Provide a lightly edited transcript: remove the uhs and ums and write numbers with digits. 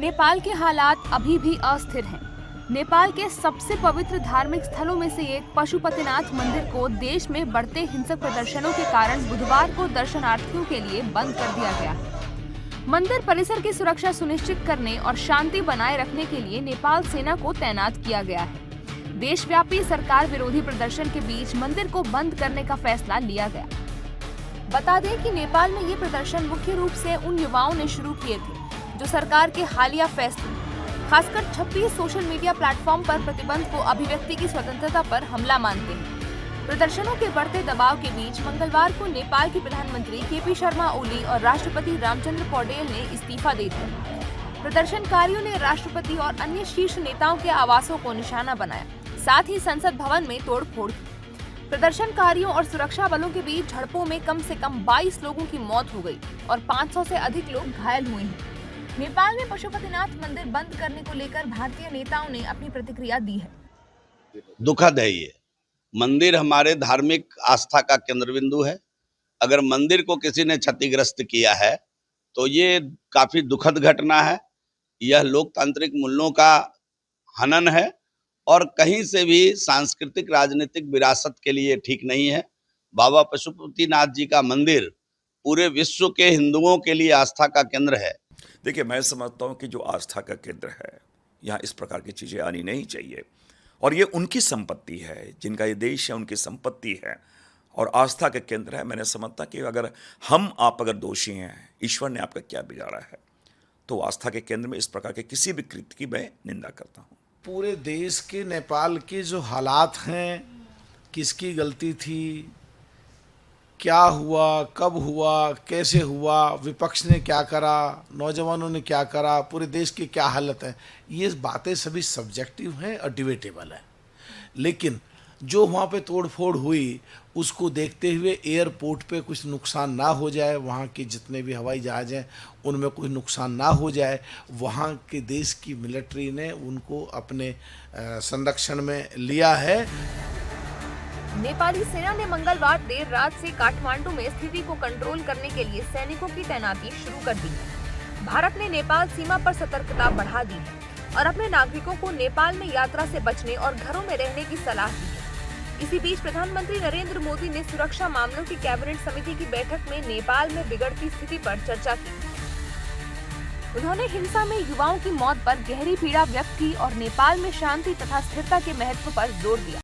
नेपाल के हालात अभी भी अस्थिर हैं। नेपाल के सबसे पवित्र धार्मिक स्थलों में से एक पशुपतिनाथ मंदिर को देश में बढ़ते हिंसक प्रदर्शनों के कारण बुधवार को दर्शनार्थियों के लिए बंद कर दिया गया है। मंदिर परिसर की सुरक्षा सुनिश्चित करने और शांति बनाए रखने के लिए नेपाल सेना को तैनात किया गया है। देशव्यापी सरकार विरोधी प्रदर्शन के बीच मंदिर को बंद करने का फैसला लिया गया। बता दें कि नेपाल में ये प्रदर्शन मुख्य रूप से उन युवाओं ने शुरू किए थे जो सरकार के हालिया फैसले, खासकर 26 सोशल मीडिया प्लेटफॉर्म पर प्रतिबंध को अभिव्यक्ति की स्वतंत्रता पर हमला मानते हैं। प्रदर्शनों के बढ़ते दबाव के बीच मंगलवार को नेपाल के प्रधानमंत्री केपी शर्मा ओली और राष्ट्रपति रामचंद्र पौडेल ने इस्तीफा दे दिया। प्रदर्शनकारियों ने राष्ट्रपति और अन्य शीर्ष नेताओं के आवासों को निशाना बनाया, साथ ही संसद भवन में तोड़फोड़ की। प्रदर्शनकारियों और सुरक्षा बलों के बीच झड़पों में कम से कम 22 लोगों की मौत हो गई और 500 से अधिक लोग घायल हुए हैं। नेपाल में पशुपतिनाथ मंदिर बंद करने को लेकर भारतीय नेताओं ने अपनी प्रतिक्रिया दी है। दुखद है ये। मंदिर हमारे धार्मिक आस्था का केंद्र बिंदु है। अगर मंदिर को किसी ने क्षतिग्रस्त किया है तो ये काफी दुखद घटना है। यह लोकतांत्रिक मूल्यों का हनन है और कहीं से भी सांस्कृतिक राजनीतिक विरासत के लिए ठीक नहीं है। बाबा पशुपतिनाथ जी का मंदिर पूरे विश्व के हिंदुओं के लिए आस्था का केंद्र है। देखिए, मैं समझता हूँ कि जो आस्था का केंद्र है, यहाँ इस प्रकार की चीज़ें आनी नहीं चाहिए और ये उनकी संपत्ति है, जिनका ये देश है, उनकी संपत्ति है और आस्था का केंद्र है। मैंने समझता कि अगर आप अगर दोषी हैं, ईश्वर ने आपका क्या बिगाड़ा है, तो आस्था के केंद्र में इस प्रकार के किसी भी कृत्य की मैं निंदा करता हूँ। पूरे देश के नेपाल के जो हालात हैं, किसकी गलती थी, क्या हुआ, कब हुआ, कैसे हुआ, विपक्ष ने क्या करा, नौजवानों ने क्या करा, पूरे देश की क्या हालत है, ये बातें सभी सब्जेक्टिव हैं और डिबेटेबल है। लेकिन जो वहाँ पे तोड़फोड़ हुई उसको देखते हुए एयरपोर्ट पे कुछ नुकसान ना हो जाए, वहाँ के जितने भी हवाई जहाज़ हैं उनमें कोई नुकसान ना हो जाए, वहाँ के देश की मिलिट्री ने उनको अपने संरक्षण में लिया है। नेपाली सेना ने मंगलवार देर रात से काठमांडू में स्थिति को कंट्रोल करने के लिए सैनिकों की तैनाती शुरू कर दी है। भारत ने नेपाल सीमा पर सतर्कता बढ़ा दी है और अपने नागरिकों को नेपाल में यात्रा से बचने और घरों में रहने की सलाह दी है। इसी बीच प्रधानमंत्री नरेंद्र मोदी ने सुरक्षा मामलों की कैबिनेट समिति की बैठक में नेपाल में बिगड़ती स्थिति पर चर्चा की। उन्होंने हिंसा में युवाओं की मौत पर गहरी पीड़ा व्यक्त की और नेपाल में शांति तथा स्थिरता के महत्व पर जोर दिया।